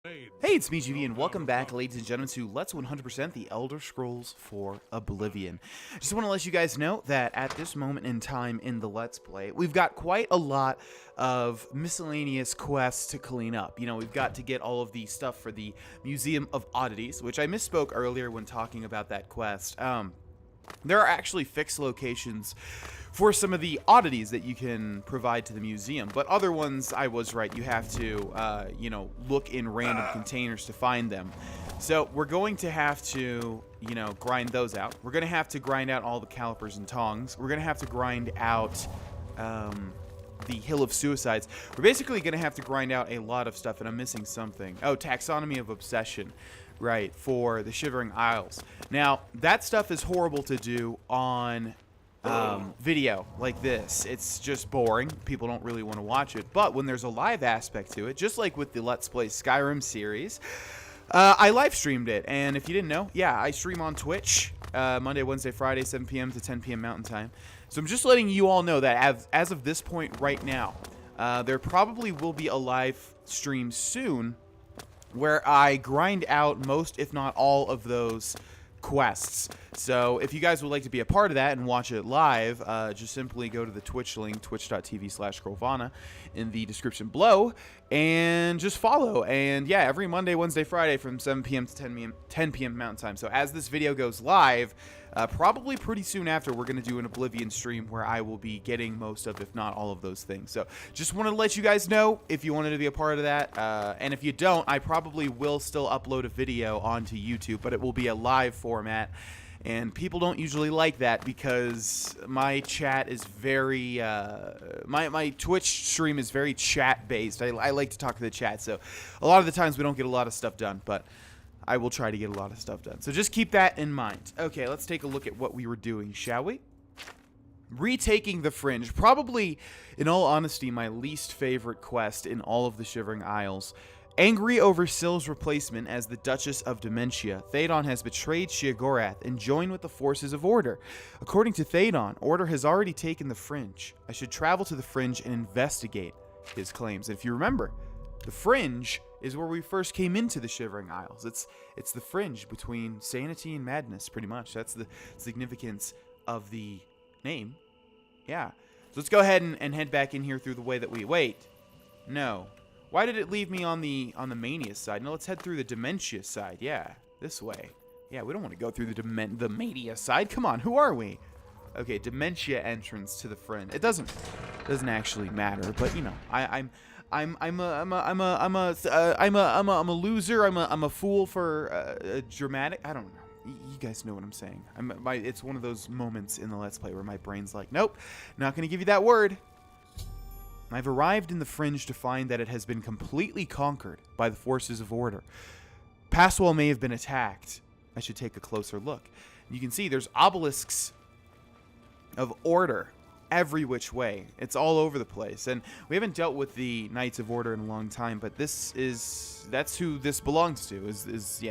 Hey, it's me, GV, and welcome back, ladies and gentlemen, to Let's 100% The Elder Scrolls for Oblivion. Just want to let you guys know that at this moment in time in the Let's Play, we've got quite a lot of miscellaneous quests to clean up. You know, we've got to get all of the stuff for the Museum of Oddities, which I misspoke earlier when talking about that quest. There are actually fixed locations for some of the oddities that you can provide to the museum, but other ones, I was right, you have to, look in random containers to find them. So we're going to have to, grind those out. We're going to have to grind out all the calipers and tongs. We're going to have to grind out the Hill of Suicides. We're basically going to have to grind out a lot of stuff, and I'm missing something. Oh, Taxonomy of Obsession. Right, for the Shivering Isles. Now, that stuff is horrible to do on video like this. It's just boring. People don't really want to watch it. But when there's a live aspect to it, just like with the Let's Play Skyrim series, I live streamed it. And if you didn't know, yeah, I stream on Twitch Monday, Wednesday, Friday, 7 p.m. to 10 p.m. Mountain Time. So I'm just letting you all know that as of this point right now, there probably will be a live stream soon where I grind out most, if not all, of those quests. So if you guys would like to be a part of that and watch it live, just simply go to the Twitch link, twitch.tv/Grohlvana, in the description below, and just follow. And yeah, every Monday, Wednesday, Friday from 7 p.m. to 10 p.m. Mountain Time. So as this video goes live, probably pretty soon after, we're going to do an Oblivion stream where I will be getting most of, if not all of those things. So just wanted to let you guys know if you wanted to be a part of that. And if you don't, I probably will still upload a video onto YouTube, but it will be a live format. And people don't usually like that because my chat is very, my Twitch stream is very chat-based. I like to talk to the chat, so a lot of the times we don't get a lot of stuff done, but I will try to get a lot of stuff done. So just keep that in mind. Okay, let's take a look at what we were doing, shall we? Retaking the Fringe. Probably, in all honesty, my least favorite quest in all of the Shivering Isles. Angry over Syl's replacement as the Duchess of Dementia, Theoden has betrayed Sheogorath and joined with the forces of Order. According to Theoden, Order has already taken the Fringe. I should travel to the Fringe and investigate his claims. And if you remember, the Fringe is where we first came into the Shivering Isles. It's the fringe between sanity and madness, pretty much. That's the significance of the name. Yeah. So let's go ahead and head back in here through the way that we... Wait. No. Why did it leave me on the Mania side? No, let's head through the Dementia side. Yeah, this way. Yeah, we don't want to go through the Mania side. Come on, who are we? Okay, Dementia entrance to the Fringe. It doesn't actually matter, but you know, I'm a loser. I'm a fool for dramatic. I don't know. You guys know what I'm saying. It's one of those moments in the Let's Play where my brain's like, nope, not gonna give you that word. I've arrived in the Fringe to find that it has been completely conquered by the forces of Order. Passwell may have been attacked. I should take a closer look. You can see there's obelisks of Order every which way. It's all over the place. And we haven't dealt with the Knights of Order in a long time, but that's who this belongs to.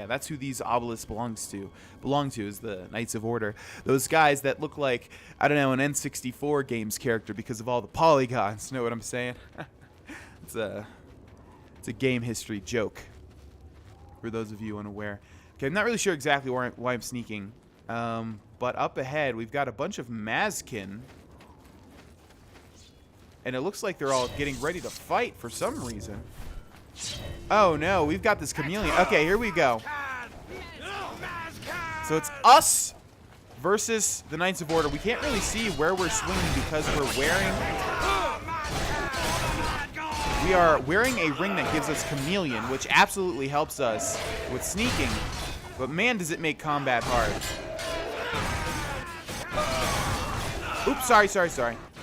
That's who these obelisks belong to is the Knights of Order. Those guys that look like, I don't know, an N64 games character because of all the polygons. Know what I'm saying? It's a game history joke for those of you unaware. Okay, I'm not really sure exactly why I'm sneaking. But up ahead, we've got a bunch of Mazkin. And it looks like they're all getting ready to fight for some reason. Oh no, we've got this chameleon. Okay, here we go. So it's us versus the Knights of Order. We can't really see where we're swinging because we are wearing a ring that gives us chameleon, which absolutely helps us with sneaking. But man, does it make combat hard. Oops, sorry.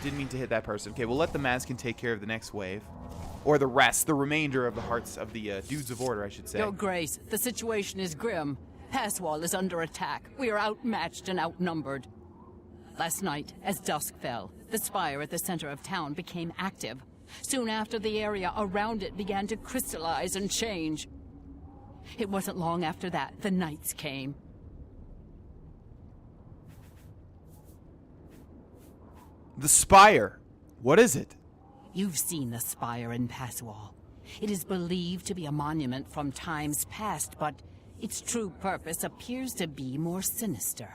Didn't mean to hit that person. Okay, we'll let the Mazkin take care of the next wave. Or the remainder of the hearts of the Dudes of Order, I should say. Your Grace, the situation is grim. Passwall is under attack. We are outmatched and outnumbered. Last night, as dusk fell, the Spire at the center of town became active. Soon after, the area around it began to crystallize and change. It wasn't long after that the Knights came. The Spire. What is it? You've seen the Spire in Passwall. It is believed to be a monument from times past, but its true purpose appears to be more sinister.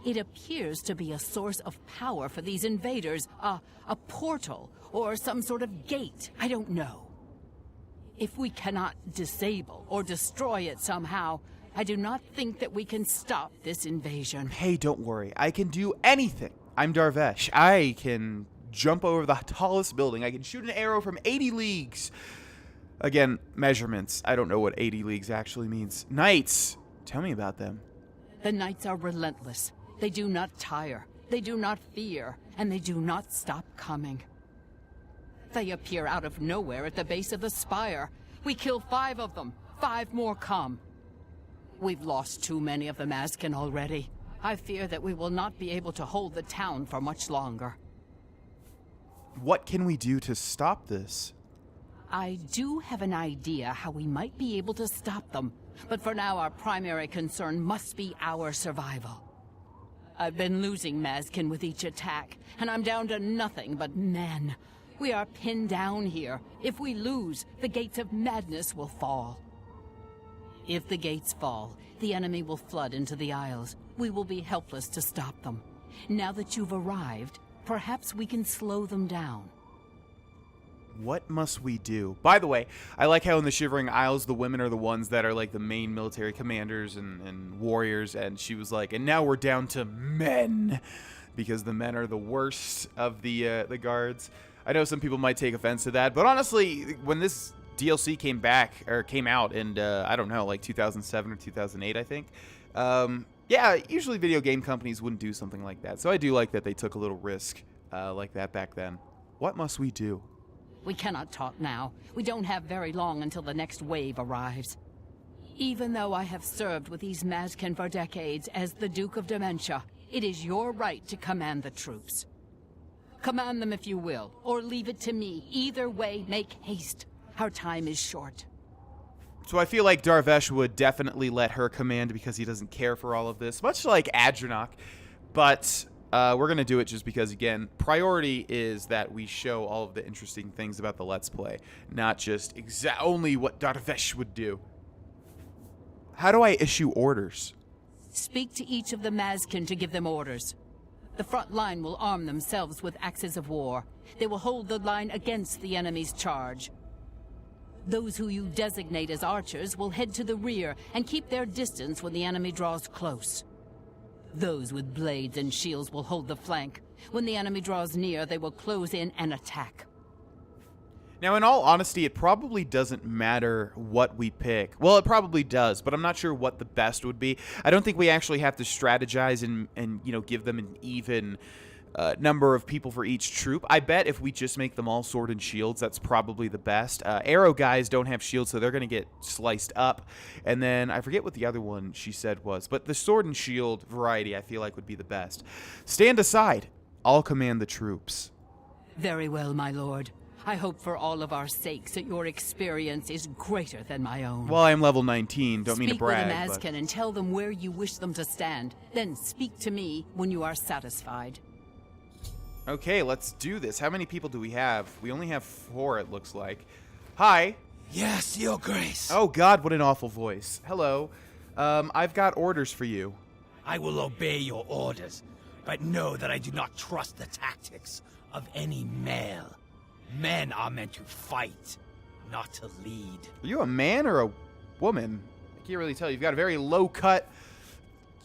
It appears to be a source of power for these invaders, a portal, or some sort of gate, I don't know. If we cannot disable or destroy it somehow, I do not think that we can stop this invasion. Hey, don't worry. I can do anything. I'm Dar'Vesh. I can jump over the tallest building. I can shoot an arrow from 80 leagues. Again, measurements. I don't know what 80 leagues actually means. Knights. Tell me about them. The knights are relentless. They do not tire. They do not fear. And they do not stop coming. They appear out of nowhere at the base of the Spire. We kill 5 of them. 5 more come. We've lost too many of the Mazkin already. I fear that we will not be able to hold the town for much longer. What can we do to stop this? I do have an idea how we might be able to stop them, but for now our primary concern must be our survival. I've been losing Mazkin with each attack, and I'm down to nothing but men. We are pinned down here. If we lose, the gates of madness will fall. If the gates fall, the enemy will flood into the Isles. We will be helpless to stop them. Now that you've arrived, perhaps we can slow them down. What must we do? By the way, I like how in the Shivering Isles, the women are the ones that are like the main military commanders and warriors, and she was like, and now we're down to men, because the men are the worst of the guards. I know some people might take offense to that, but honestly, when this DLC came out in, I don't know, like 2007 or 2008, I think, yeah, usually video game companies wouldn't do something like that, so I do like that they took a little risk like that back then. What must we do? We cannot talk now. We don't have very long until the next wave arrives. Even though I have served with these Mazkin for decades as the Duke of Dementia, it is your right to command the troops. Command them if you will, or leave it to me. Either way, make haste. Our time is short. So I feel like Dar'Vesh would definitely let her command because he doesn't care for all of this, much like Adranok. But we're going to do it just because, again, priority is that we show all of the interesting things about the Let's Play, not just only what Dar'Vesh would do. How do I issue orders? Speak to each of the Mazkin to give them orders. The front line will arm themselves with axes of war. They will hold the line against the enemy's charge. Those who you designate as archers will head to the rear and keep their distance when the enemy draws close. Those with blades and shields will hold the flank. When the enemy draws near, they will close in and attack. Now, in all honesty, it probably doesn't matter what we pick. Well, it probably does, but I'm not sure what the best would be. I don't think we actually have to strategize and you know, give them an even number of people for each troop. I bet if we just make them all sword and shields, that's probably the best. Arrow guys don't have shields, so they're going to get sliced up. And then I forget what the other one she said was, but the sword and shield variety I feel like would be the best. Stand aside. I'll command the troops. Very well, my lord. I hope for all of our sakes that your experience is greater than my own. Well, I'm level 19. Don't mean to brag. Speak with the Mazkin and tell them where you wish them to stand. Then speak to me when you are satisfied. Okay, let's do this. How many people do we have? We only have 4, it looks like. Hi. Yes, Your Grace. Oh, God, what an awful voice. Hello. I've got orders for you. I will obey your orders, but know that I do not trust the tactics of any male. Men are meant to fight, not to lead. Are you a man or a woman? I can't really tell. You've got a very low-cut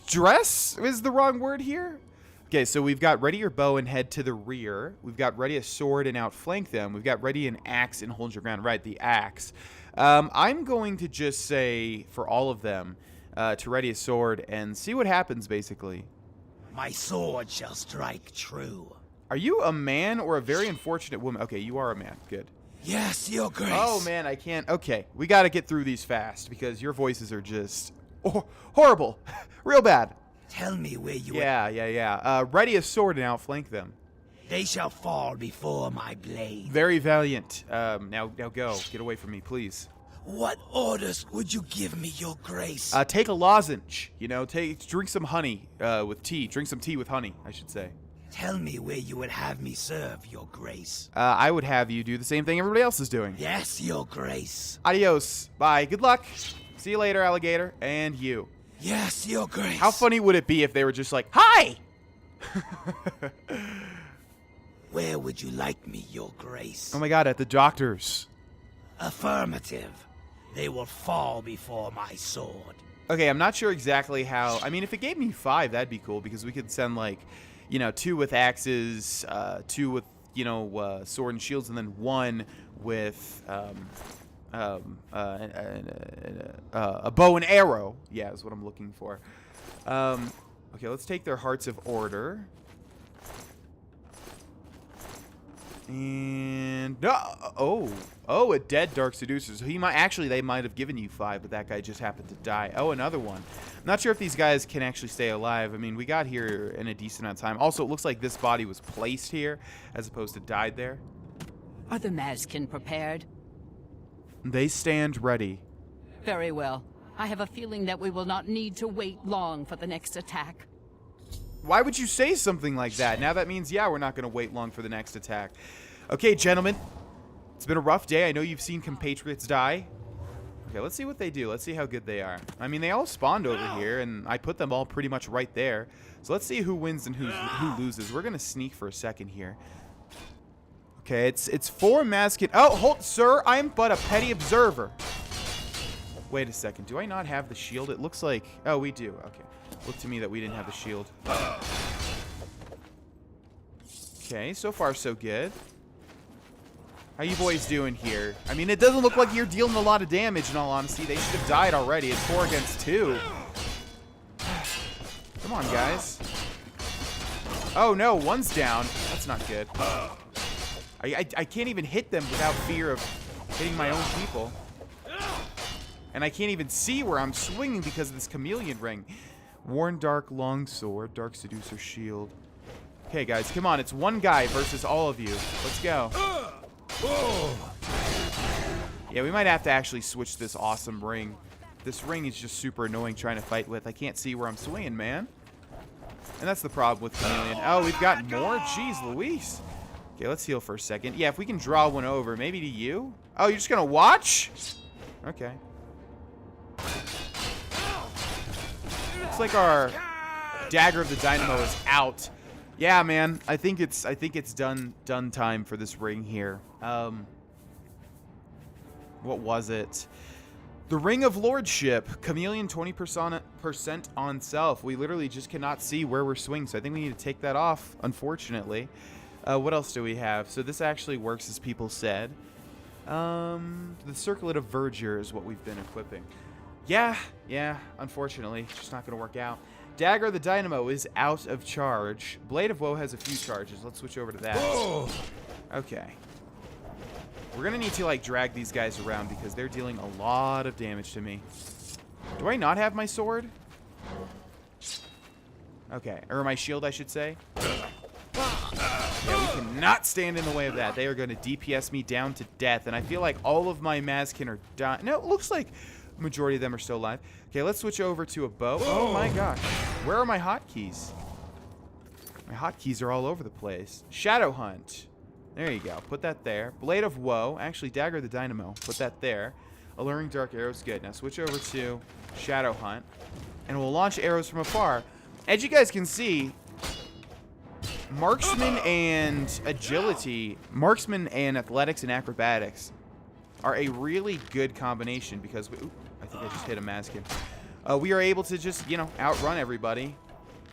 dress is the wrong word here. Okay, so we've got ready your bow and head to the rear. We've got ready a sword and outflank them. We've got ready an axe and hold your ground. Right, the axe. I'm going to just say for all of them to ready a sword and see what happens, basically. My sword shall strike true. Are you a man or a very unfortunate woman? Okay, you are a man. Good. Yes, Your Grace. Oh, man, I can't. Okay, we got to get through these fast because your voices are just horrible. Real bad. Tell me where you Yeah. Ready a sword and outflank them. They shall fall before my blade. Very valiant. Now go. Get away from me, please. What orders would you give me, Your Grace? Take a lozenge. You know, drink some honey with tea. Drink some tea with honey, I should say. Tell me where you would have me serve, your grace. I would have you do the same thing everybody else is doing. Yes, your grace. Adios. Bye. Good luck. See you later, alligator. And you. Yes, your grace. How funny would it be if they were just like, hi! Where would you like me, your grace? Oh my god, at the doctor's. Affirmative. They will fall before my sword. Okay, I'm not sure exactly how. I mean, if it gave me 5, that'd be cool because we could send, like, 2 with axes, 2 with, sword and shields, and then 1 with a bow and arrow. Yeah, is what I'm looking for. Okay, let's take their Hearts of Order. And a dead Dark Seducer. So they might have given you 5, but that guy just happened to die. Oh, another one. I'm not sure if these guys can actually stay alive. I mean, we got here in a decent amount of time. Also, it looks like this body was placed here as opposed to died there. Are the Mazkin prepared? They stand ready. Very well. I have a feeling that we will not need to wait long for the next attack. Why would you say something like that? Now that means, yeah, we're not going to wait long for the next attack. Okay, gentlemen. It's been a rough day. I know you've seen compatriots die. Okay, let's see what they do. Let's see how good they are. I mean, they all spawned over here, and I put them all pretty much right there. So let's see who wins and who loses. We're going to sneak for a second here. Okay, it's 4 Mazkin. Oh, hold, sir. I am but a petty observer. Wait a second. Do I not have the shield? It looks like... Oh, we do. Okay. Looked to me that we didn't have the shield. Okay, so far so good. How you boys doing here? I mean, it doesn't look like you're dealing a lot of damage, in all honesty. They should have died already. It's 4 against 2. Come on, guys. Oh, no. One's down. That's not good. I can't even hit them without fear of hitting my own people. And I can't even see where I'm swinging because of this chameleon ring. Worn Dark Longsword, Dark Seducer Shield. Okay, guys, come on. It's one guy versus all of you. Let's go. Yeah, we might have to actually switch this awesome ring. This ring is just super annoying trying to fight with. I can't see where I'm swinging, man. And that's the problem with chameleon. Oh, we've got more? Jeez Louise. Okay, let's heal for a second. Yeah, if we can draw one over. Maybe to you? Oh, you're just going to watch? Okay. Looks like our Dagger of the Dynamo is out. Yeah, man. I think it's done time for this ring here. What was it? The Ring of Lordship. Chameleon 20% on self. We literally just cannot see where we're swinging, so I think we need to take that off, unfortunately. What else do we have? So this actually works as people said. The Circlet of Verdure is what we've been equipping. Yeah, unfortunately. It's just not going to work out. Dagger of the Dynamo is out of charge. Blade of Woe has a few charges. Let's switch over to that. Whoa. Okay. We're going to need to, like, drag these guys around because they're dealing a lot of damage to me. Do I not have my sword? Okay. Or my shield, I should say. Yeah, we cannot stand in the way of that. They are going to DPS me down to death. And I feel like all of my Mazkin are dying. No, it looks like the majority of them are still alive. Okay, let's switch over to a bow. Oh my gosh. Where are my hotkeys? My hotkeys are all over the place. Shadow Hunt. There you go. Put that there. Blade of Woe. Actually, Dagger of the Dynamo. Put that there. Alluring Dark Arrows. Good. Now switch over to Shadow Hunt. And we'll launch arrows from afar. As you guys can see, Marksman and Agility, Marksman and Athletics and Acrobatics are a really good combination because we... Ooh, I think I just hit a Mazkin. We are able to just, outrun everybody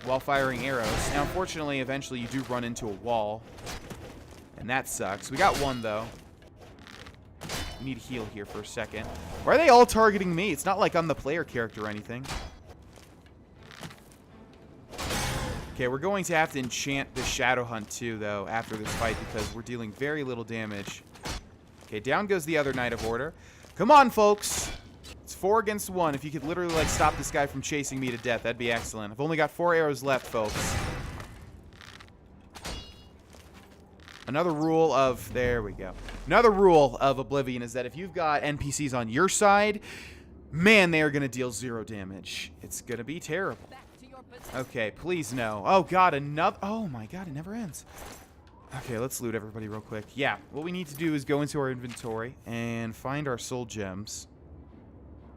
while firing arrows. Now, unfortunately, eventually you do run into a wall. And that sucks. We got one, though. We need to heal here for a second. Why are they all targeting me? It's not like I'm the player character or anything. Okay, we're going to have to enchant the Shadow Hunt, too, though, after this fight because we're dealing very little damage. Okay, down goes the other Knight of Order. Come on, folks. It's 4 against 1. If you could literally, like, stop this guy from chasing me to death, that'd be excellent. I've only got 4 arrows left, folks. Another rule of... There we go. Another rule of Oblivion is that if you've got NPCs on your side, man, they are going to deal 0 damage. It's going to be terrible. Back to your Okay, please no. Oh god, another. Oh my god, it never ends. Okay, let's loot everybody real quick. Yeah, what we need to do is go into our inventory and find our soul gems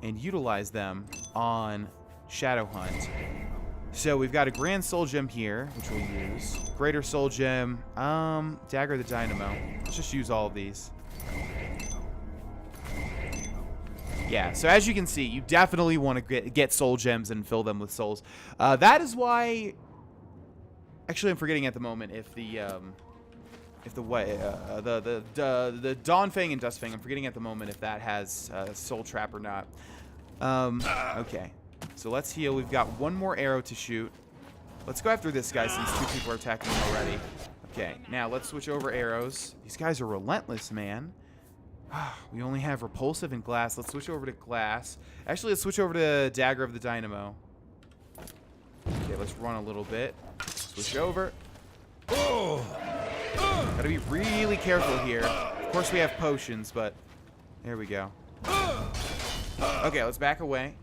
and utilize them on Shadow Hunt. So we've got a Grand Soul Gem here, which we'll use. Greater Soul Gem, Dagger the Dynamo. Let's just use all of these. Yeah, so as you can see, you definitely want to get soul gems and fill them with souls. That is why. Actually, I'm forgetting at the moment if the Dawnfang and Dustfang. I'm forgetting at the moment if that has Soul Trap or not. Okay, so let's heal. We've got one more arrow to shoot. Let's go after this guy since 2 people are attacking him already. Okay, now let's switch over arrows. These guys are relentless, man. We only have repulsive and glass. Let's switch over to glass. Actually, let's switch over to Dagger of the Dynamo. Okay, let's run a little bit. Switch over. Gotta be really careful here. Of course, we have potions, but there we go. Okay, let's back away.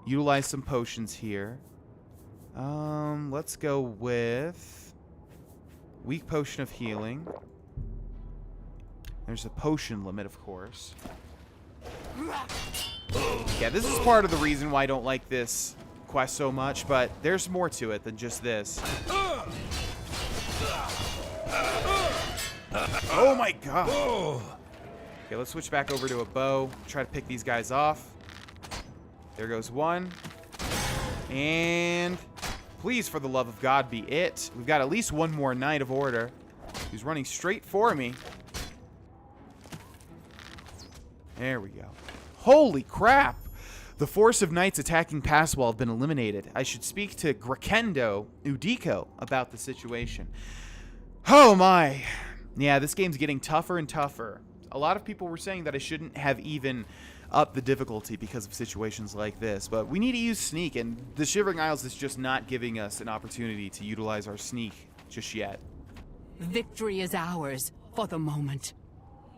Utilize some potions here. Let's go with weak potion of healing. There's a potion limit, of course. Yeah, this is part of the reason why I don't like this quest so much, but there's more to it than just this. Oh my god. Okay, let's switch back over to a bow. Try to pick these guys off. There goes one. And please, for the love of God, be it. We've got at least one more Knight of Order who's running straight for me. There we go. Holy crap! The force of knights attacking Passwall have been eliminated. I should speak to Grakendo Udiko about the situation. Oh my. Yeah, this game's getting tougher and tougher. A lot of people were saying that I shouldn't have even upped the difficulty because of situations like this, but we need to use sneak, and the Shivering Isles is just not giving us an opportunity to utilize our sneak just yet. Victory is ours for the moment.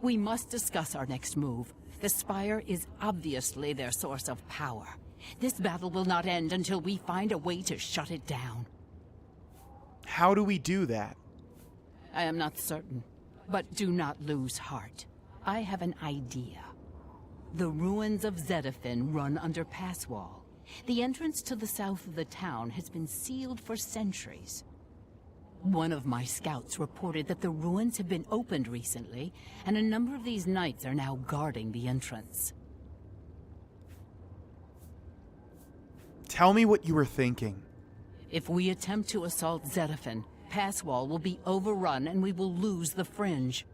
We must discuss our next move. The Spire is obviously their source of power. This battle will not end until we find a way to shut it down. How do we do that? I am not certain, but do not lose heart. I have an idea. The ruins of Zedafin run under Passwall. The entrance to the south of the town has been sealed for centuries. One of my scouts reported that the ruins have been opened recently, and a number of these knights are now guarding the entrance. Tell me what you were thinking. If we attempt to assault Zedafin, Passwall will be overrun and we will lose the Fringe.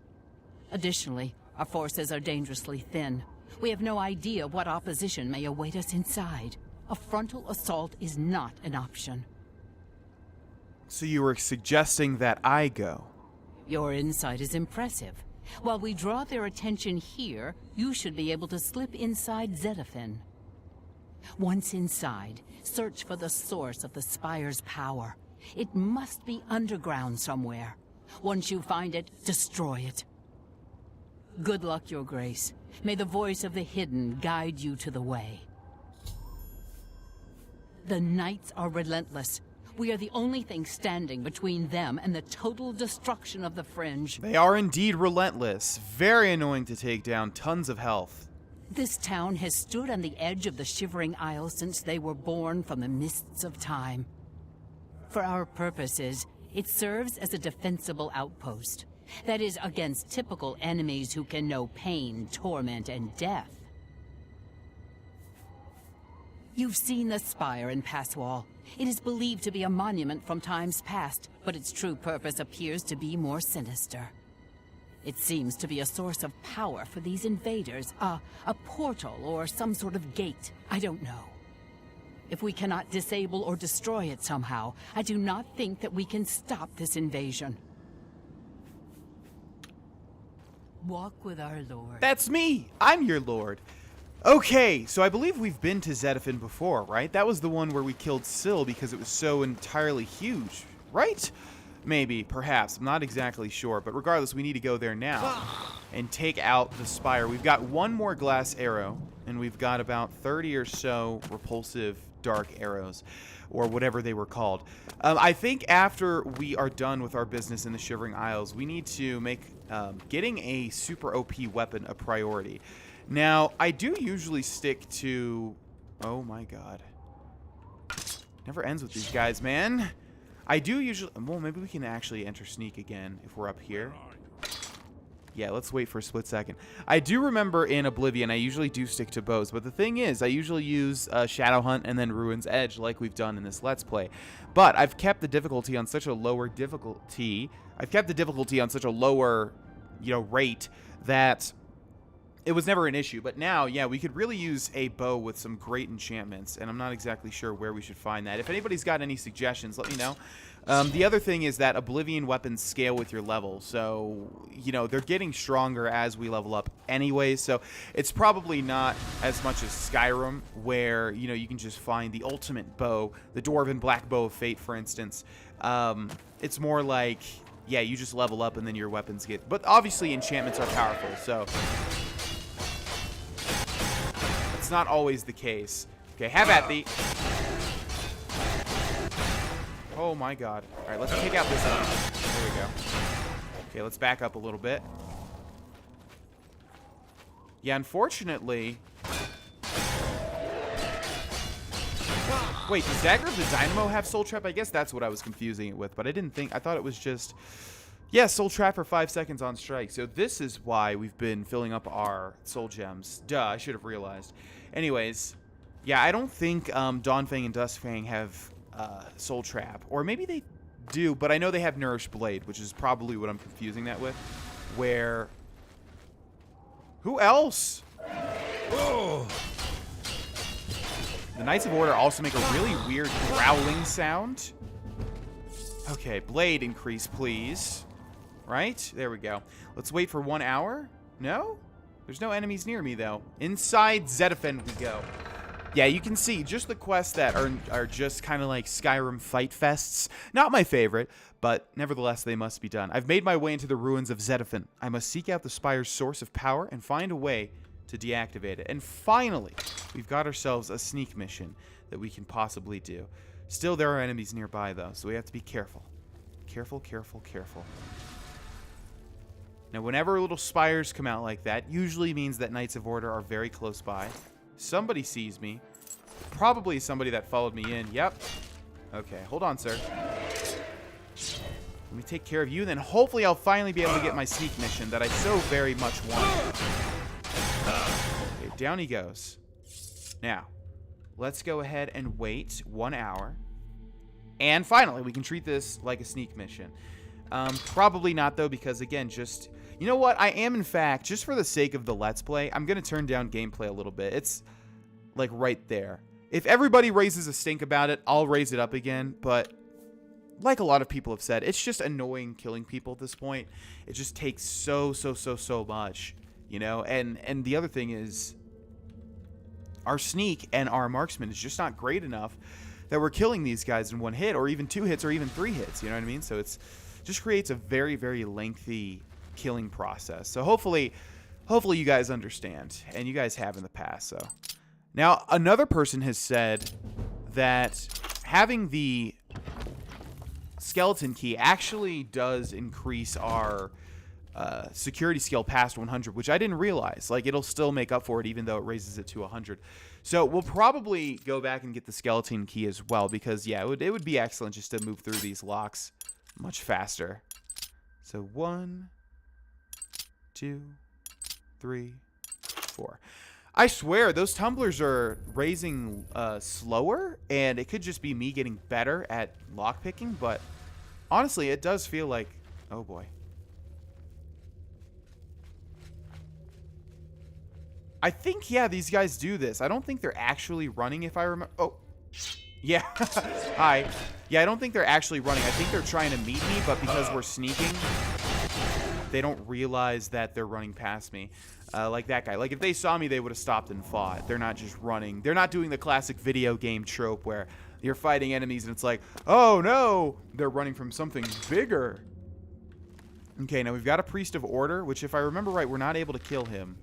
Additionally, our forces are dangerously thin. We have no idea what opposition may await us inside. A frontal assault is not an option. So you were suggesting that I go? Your insight is impressive. While we draw their attention here, you should be able to slip inside Zedafin. Once inside, search for the source of the Spire's power. It must be underground somewhere. Once you find it, destroy it. Good luck, Your Grace. May the voice of the hidden guide you to the way. The Knights are relentless. We are the only thing standing between them and the total destruction of the Fringe. They are indeed relentless. Very annoying to take down. Tons of health. This town has stood on the edge of the Shivering Isles since they were born from the mists of time. For our purposes, it serves as a defensible outpost. That is, against typical enemies who can know pain, torment, and death. You've seen the Spire in Passwall. It is believed to be a monument from times past, but its true purpose appears to be more sinister. It seems to be a source of power for these invaders, a portal or some sort of gate. I don't know. If we cannot disable or destroy it somehow, I do not think that we can stop this invasion. Walk with our Lord. That's me! I'm your lord. Okay, so I believe we've been to Zedafin before, right? That was the one where we killed Syl because it was so entirely huge, right? Maybe, perhaps. I'm not exactly sure, but regardless, we need to go there now and take out the Spire. We've got one more glass arrow, and we've got about 30 or so repulsive dark arrows, or whatever they were called. I think after we are done with our business in the Shivering Isles, we need to make getting a super OP weapon a priority. Now, I do usually stick to... Oh my god. Never ends with these guys, man. I do usually... Well, maybe we can actually enter sneak again if we're up here. Yeah, let's wait for a split second. I do remember in Oblivion, I usually do stick to bows, but the thing is, I usually use Shadow Hunt and then Ruin's Edge like we've done in this Let's Play. But I've kept the difficulty on such a lower difficulty... I've kept the difficulty on such a lower, you know, rate that it was never an issue. But now, yeah, we could really use a bow with some great enchantments, and I'm not exactly sure where we should find that. If anybody's got any suggestions, let me know. The other thing is that Oblivion weapons scale with your level, so, you know, they're getting stronger as we level up anyway, so it's probably not as much as Skyrim, where, you know, you can just find the ultimate bow, the Dwarven Black Bow of Fate, for instance. It's more like, yeah, you just level up and then your weapons get... But obviously enchantments are powerful, so... It's not always the case. Okay, have at thee. Oh my god. Alright, let's take out this one. There we go. Okay, let's back up a little bit. Yeah, unfortunately... Wait, does Dagger of the Dynamo have Soul Trap? I guess that's what I was confusing it with, but I didn't think... I thought it was just... Yeah, Soul Trap for 5 seconds on strike. So this is why we've been filling up our Soul Gems. Duh, I should have realized. Anyways, yeah, I don't think Dawnfang and Duskfang have Soul Trap. Or maybe they do, but I know they have Nourished Blade, which is probably what I'm confusing that with. Where... Who else? Oh. The Knights of Order also make a really weird growling sound. Okay, Blade increase, please. Right? There we go. Let's wait for 1 hour. No? There's no enemies near me, though. Inside Zetafen we go. Yeah, you can see just the quests that are just kind of like Skyrim fight fests. Not my favorite, but nevertheless, they must be done. I've made my way into the ruins of Zetafen. I must seek out the Spire's source of power and find a way to deactivate it. And finally, we've got ourselves a sneak mission that we can possibly do. Still, there are enemies nearby, though, so we have to be careful. Careful, careful, careful. Now, whenever little spires come out like that, usually means that Knights of Order are very close by. Somebody sees me. Probably somebody that followed me in. Yep. Okay, hold on, sir. Let me take care of you, then hopefully I'll finally be able to get my sneak mission that I so very much want. Okay, down he goes. Now, let's go ahead and wait 1 hour. And finally, we can treat this like a sneak mission. Probably not, though, because, again, just... You know what? I am, in fact, just for the sake of the Let's Play, I'm going to turn down gameplay a little bit. It's, like, right there. If everybody raises a stink about it, I'll raise it up again. But, like a lot of people have said, it's just annoying killing people at this point. It just takes so much, you know? And the other thing is, our sneak and our marksman is just not great enough that we're killing these guys in 1 hit, or even 2 hits, or even 3 hits, you know what I mean? So it's just creates a very, very lengthy killing process. So hopefully you guys understand, and you guys have in the past. So now another person has said that having the skeleton key actually does increase our security skill past 100, which I didn't realize. Like, it'll still make up for it even though it raises it to 100. So we'll probably go back and get the skeleton key as well, because yeah, it would be excellent just to move through these locks much faster. So 1, 2, 3, 4. I swear those tumblers are raising slower, and it could just be me getting better at lockpicking, but honestly, it does feel like, oh boy. I think, yeah, these guys do this. I don't think they're actually running, if I remember. Oh, yeah. Hi. Yeah, I don't think they're actually running. I think they're trying to meet me, but because we're sneaking, they don't realize that they're running past me. Like that guy. Like, if they saw me, they would have stopped and fought. They're not just running. They're not doing the classic video game trope where you're fighting enemies and it's like, oh no, they're running from something bigger. Okay, now we've got a Priest of Order, which, if I remember right, we're not able to kill him.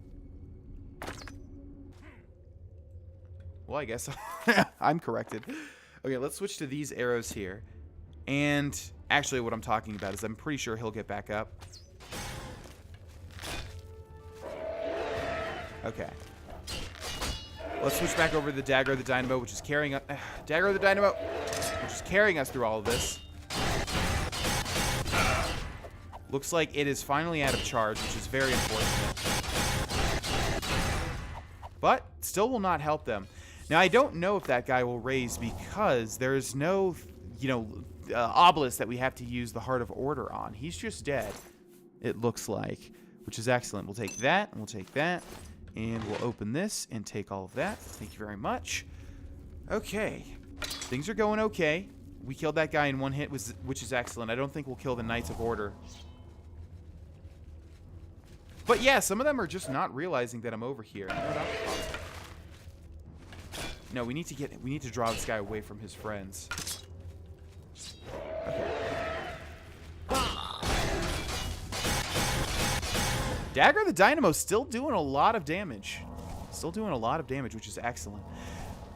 Well, I guess I'm corrected. Okay, let's switch to these arrows here. And actually what I'm talking about is I'm pretty sure he'll get back up. Okay. Let's switch back over to the Dagger of the Dynamo, which is carrying us... Dagger of the Dynamo, which is carrying us through all of this. Looks like it is finally out of charge, which is very unfortunate. But still will not help them. Now, I don't know if that guy will raise because there is no, obelisk that we have to use the Heart of Order on. He's just dead, it looks like, which is excellent. We'll take that, and we'll take that, and we'll open this and take all of that. Thank you very much. Okay. Things are going okay. We killed that guy in one hit, which is excellent. I don't think we'll kill the Knights of Order. But yeah, some of them are just not realizing that I'm over here. No, we need to draw this guy away from his friends. Okay. Dagger of the Dynamo still doing a lot of damage. Still doing a lot of damage, which is excellent.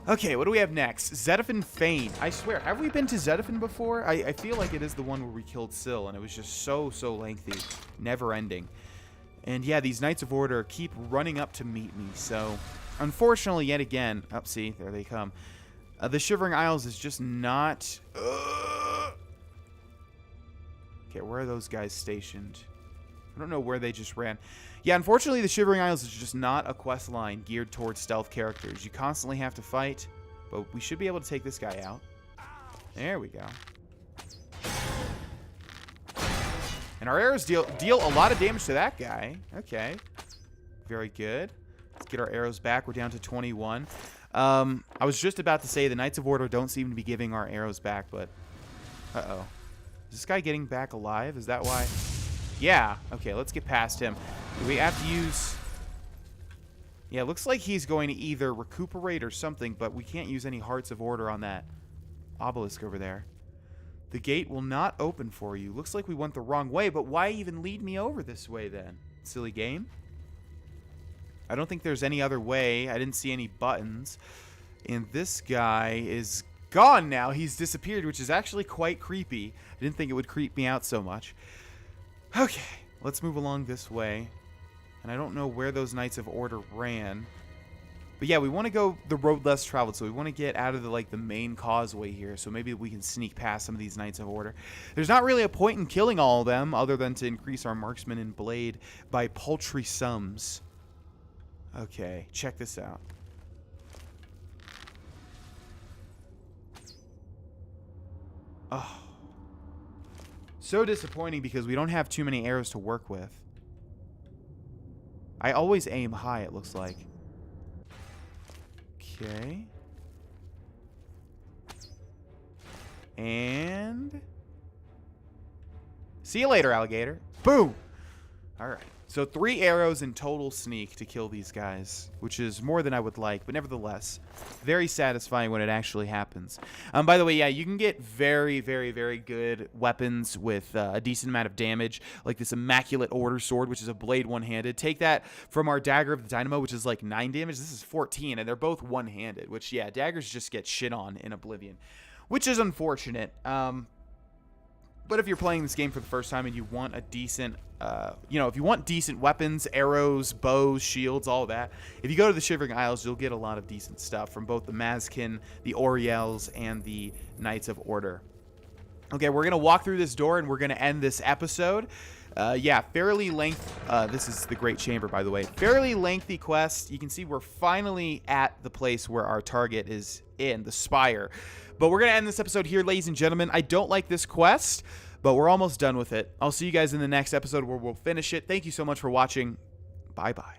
Okay, what do we have next? Zedaphin Fane. I swear, have we been to Zedaphin before? I feel like it is the one where we killed Syl, and it was just so lengthy. Never ending. And yeah, these Knights of Order keep running up to meet me, so... Unfortunately, yet again... Oh, see, there they come. The Shivering Isles is just not... Okay, where are those guys stationed? I don't know where they just ran. Yeah, unfortunately, the Shivering Isles is just not a quest line geared towards stealth characters. You constantly have to fight, but we should be able to take this guy out. There we go. And our arrows deal a lot of damage to that guy. Okay. Very good. Let's get our arrows back. We're down to 21. I was just about to say the Knights of Order don't seem to be giving our arrows back, but... Uh-oh. Is this guy getting back alive? Is that why? Yeah. Okay, let's get past him. Do we have to use... Yeah, it looks like he's going to either recuperate or something, but we can't use any Hearts of Order on that obelisk over there. The gate will not open for you. Looks like we went the wrong way, but why even lead me over this way then? Silly game. I don't think there's any other way. I didn't see any buttons. And this guy is gone now. He's disappeared, which is actually quite creepy. I didn't think it would creep me out so much. Okay, let's move along this way. And I don't know where those Knights of Order ran. But yeah, we want to go the road less traveled, so we want to get out of the main causeway here, so maybe we can sneak past some of these Knights of Order. There's not really a point in killing all of them, other than to increase our marksman and blade by paltry sums. Okay, check this out. Oh. So disappointing because we don't have too many arrows to work with. I always aim high, it looks like. Okay. And... see you later, alligator. Boom! Alright. So 3 arrows in total sneak to kill these guys, which is more than I would like, but nevertheless, very satisfying when it actually happens. By the way, yeah, you can get very, very, very good weapons with a decent amount of damage, like this Immaculate Order Sword, which is a blade one-handed. Take that from our Dagger of the Dynamo, which is like 9 damage. This is 14, and they're both one-handed, which, yeah, daggers just get shit on in Oblivion, which is unfortunate. But if you're playing this game for the first time and you want a decent, if you want decent weapons, arrows, bows, shields, all of that, if you go to the Shivering Isles, you'll get a lot of decent stuff from both the Mazkin, the Oriels, and the Knights of Order. Okay, we're going to walk through this door and we're going to end this episode. Yeah, fairly this is the Great Chamber, by the way. Fairly lengthy quest. You can see we're finally at the place where our target is in, the Spire. But we're going to end this episode here, ladies and gentlemen. I don't like this quest, but we're almost done with it. I'll see you guys in the next episode where we'll finish it. Thank you so much for watching. Bye-bye.